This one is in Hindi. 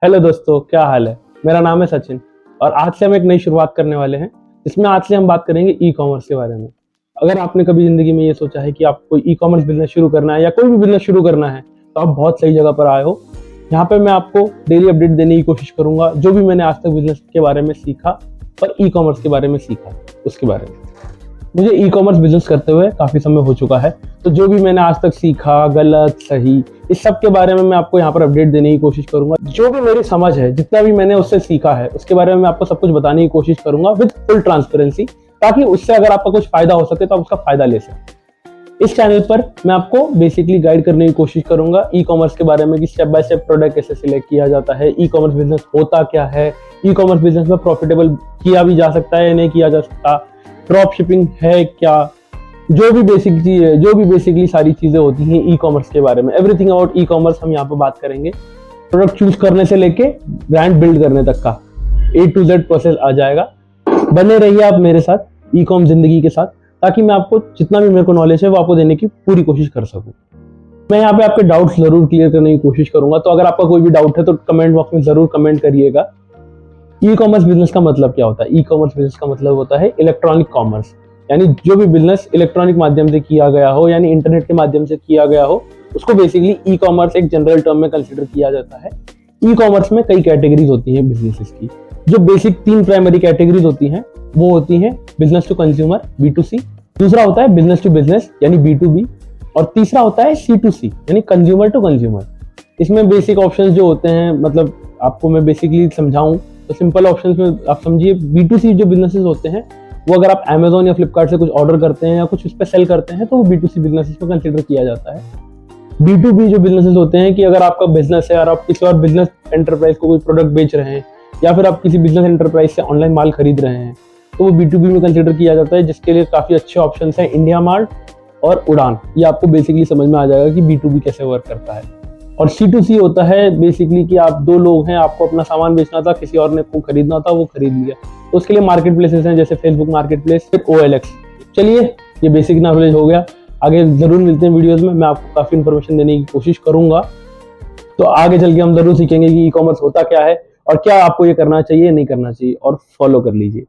हेलो दोस्तों, क्या हाल है। मेरा नाम है सचिन और आज से हम एक नई शुरुआत करने वाले हैं। इसमें आज से हम बात करेंगे ई कॉमर्स के बारे में। अगर आपने कभी जिंदगी में ये सोचा है कि आप कोई ई कॉमर्स बिजनेस शुरू करना है या कोई भी बिजनेस शुरू करना है, तो आप बहुत सही जगह पर आए हो। यहाँ पे मैं आपको डेली अपडेट देने की कोशिश करूंगा, जो भी मैंने आज तक बिजनेस के बारे में सीखा और ई कॉमर्स के बारे में सीखा उसके बारे में। मुझे ई कॉमर्स बिजनेस करते हुए काफी समय हो चुका है, तो जो भी मैंने आज तक सीखा, गलत सही, इस सब के बारे में मैं आपको यहाँ पर अपडेट देने की कोशिश करूंगा। जो भी मेरी समझ है, जितना भी मैंने उससे सीखा है, उसके बारे में मैं आपको सब कुछ बताने की कोशिश करूंगा विद फुल ट्रांसपेरेंसी, ताकि उससे अगर आपका कुछ फायदा हो सके तो आप उसका फायदा ले सकें। इस चैनल पर मैं आपको बेसिकली गाइड करने की कोशिश करूंगा ई कॉमर्स के बारे में कि स्टेप बाय स्टेप प्रोडक्ट कैसे सिलेक्ट किया जाता है, ई कॉमर्स बिजनेस होता क्या है, ई कॉमर्स बिजनेस में प्रॉफिटेबल किया भी जा सकता है या नहीं किया जा सकता, ड्रॉप शिपिंग है क्या, जो भी बेसिक चीज है, जो भी बेसिकली सारी चीजें होती हैं ई कॉमर्स के बारे में, एवरीथिंग अबाउट ई कॉमर्स हम यहाँ पे बात करेंगे। प्रोडक्ट चूज करने से लेके ब्रांड बिल्ड करने तक का A to Z प्रोसेस आ जाएगा। बने रहिए आप मेरे साथ ई कॉम जिंदगी के साथ, ताकि मैं आपको जितना भी मेरे को नॉलेज है वो आपको देने की पूरी कोशिश कर सकूं। मैं यहाँ पे आपके डाउट्स जरूर क्लियर करने की कोशिश करूंगा, तो अगर आपका कोई भी डाउट है तो कमेंट बॉक्स में जरूर कमेंट करिएगा। ई कॉमर्स बिजनेस का मतलब क्या होता है? ई कॉमर्स बिजनेस का मतलब होता है इलेक्ट्रॉनिक कॉमर्स, यानी जो भी बिजनेस इलेक्ट्रॉनिक माध्यम से किया गया हो, यानी इंटरनेट के माध्यम से किया गया हो, उसको बेसिकली ई कॉमर्स एक जनरल टर्म में कंसिडर किया जाता है। ई कॉमर्स में कई कैटेगरीज होती हैं बिजनेसेस की। जो बेसिक 3 प्राइमरी कैटेगरीज होती हैं वो होती हैं बिजनेस टू कंज्यूमर B2C, दूसरा होता है बिजनेस टू बिजनेस यानी B2B, और तीसरा होता है C2C यानी कंज्यूमर टू कंज्यूमर। इसमें बेसिक ऑप्शंस जो होते हैं, मतलब आपको मैं बेसिकली समझाऊं तो सिंपल ऑप्शंस में आप समझिए, B2C जो बिजनेसेस होते हैं वो अगर आप Amazon या फ्लिपकार्ट से कुछ ऑर्डर करते हैं या कुछ उस पर सेल करते हैं तो वो B2C बिजनेसेस को कंसिडर किया जाता है। B2B जो बिजनेसेस होते हैं कि अगर आपका बिजनेस है और आप किसी और बिजनेस एंटरप्राइज को कोई प्रोडक्ट बेच रहे हैं या फिर आप किसी बिजनेस एंटरप्राइज से ऑनलाइन माल खरीद रहे हैं, तो वो B2B में कंसिडर किया जाता है, जिसके लिए काफी अच्छे ऑप्शन हैं इंडिया मार्ट और उड़ान। ये आपको बेसिकली समझ में आ जाएगा कि B2B कैसे वर्क करता है। और C2C होता है बेसिकली कि आप 2 लोग हैं, आपको अपना सामान बेचना था, किसी और ने को खरीदना था, वो खरीद लिया, तो उसके लिए मार्केट प्लेसेस हैं जैसे फेसबुक मार्केट प्लेस, फिर OLX। चलिए, ये बेसिक नॉलेज हो गया। आगे जरूर मिलते हैं वीडियोस में, मैं आपको काफी इन्फॉर्मेशन देने की कोशिश करूंगा। तो आगे चल के हम जरूर सीखेंगे कि ई कॉमर्स होता क्या है और क्या आपको ये करना चाहिए नहीं करना चाहिए, और फॉलो कर लीजिए।